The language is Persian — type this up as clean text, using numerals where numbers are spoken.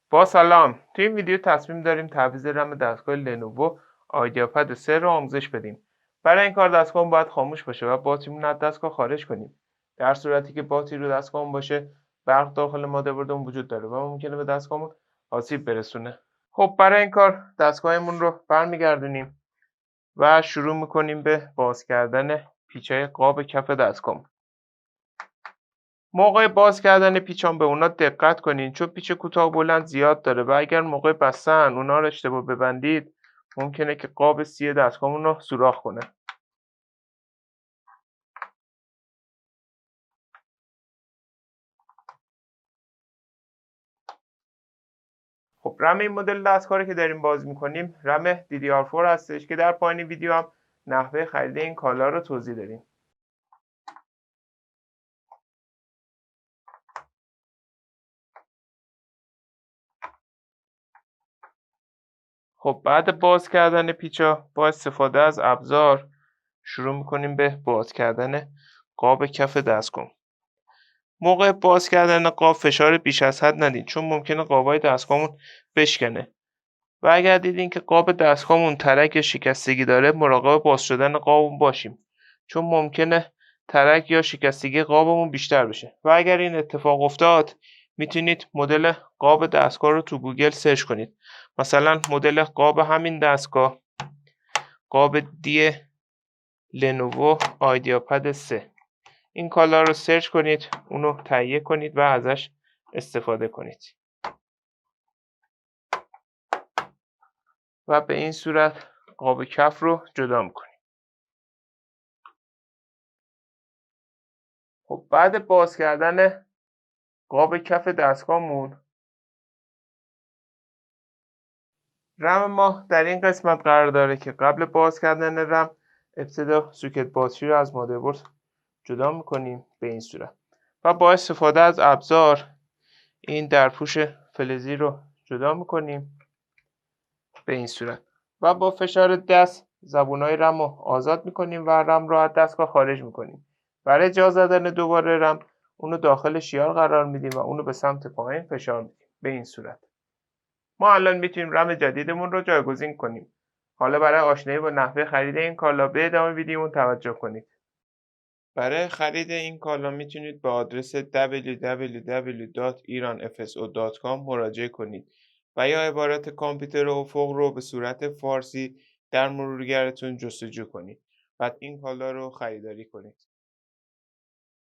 با سلام. توی این ویدیو تصمیم داریم تعویض رم دستگاه لنوو آیدیاپد 3 رو آموزش بدیم. برای این کار دستگاهمون باید خاموش باشه و باتریمون از دستگاه خارج کنیم. در صورتی که باتری رو دستگاهمون باشه، برق داخل مادربردمون وجود داره و ممکنه به دستگاهمون آسیب برسونه. خب برای این کار دستگاهمون رو برمیگردونیم و شروع میکنیم به باز کردن پیچای قاب کف دستگاهمون. موقع باز کردن پیچام به اونا دقت کنین، چون پیچ کوتاه و بلند زیاد داره و اگر موقع بستن اونا رو اشتباه ببندید ممکنه که قاب سی دستگاهمون رو سوراخ کنه. خب رم این مدل دستگاه رو که داریم باز میکنیم رم DDR4 هستش که در پایین ویدیو هم نحوه خرید این کالا رو توضیح دادیم. خب بعد باز کردن پیچا با استفاده از ابزار شروع میکنیم به باز کردن قاب کف دستگاه. موقع باز کردن قاب فشار بیش از حد ندین، چون ممکنه قابای دستگاهمون بشکنه و اگر دیدین که قاب دستگاهمون ترک یا شکستگی داره مراقب باز شدن قابمون باشیم، چون ممکنه ترک یا شکستگی قابمون بیشتر بشه و اگر این اتفاق افتاد میتونید مدل قاب دستگاه رو تو گوگل سرچ کنید. مثلا مدل قاب همین دستگاه، قاب دی لنوو آیدیاپد 3، این کالا رو سرچ کنید، اونو تهیه کنید و ازش استفاده کنید و به این صورت قاب کف رو جدا میکنید. خب بعد باز کردن قاب کف دستگاهمون رم ما در این قسمت قرار داره که قبل باز کردن رم ابتدا سوکت باتری رو از مادربرد جدا میکنیم به این صورت و با استفاده از ابزار این درپوش فلزی رو جدا میکنیم به این صورت و با فشار دست زبونای رم رو آزاد میکنیم و رم رو از دستگاه خارج میکنیم. برای جا زدن دوباره رم اونو داخل شیار قرار میدیم و اونو به سمت پایین فشار میدیم به این صورت. ما الان میتونیم رم جدیدمون رو جایگزین کنیم. حالا برای آشنایی با نحوه خرید این کالا به ادامه ویدیومون توجه کنید. برای خرید این کالا میتونید به آدرس www.iranfso.com مراجعه کنید و یا عبارت کامپیوتر افق رو به صورت فارسی در مرورگرتون جستجو کنید. بعد این کالا رو خریداری کنید.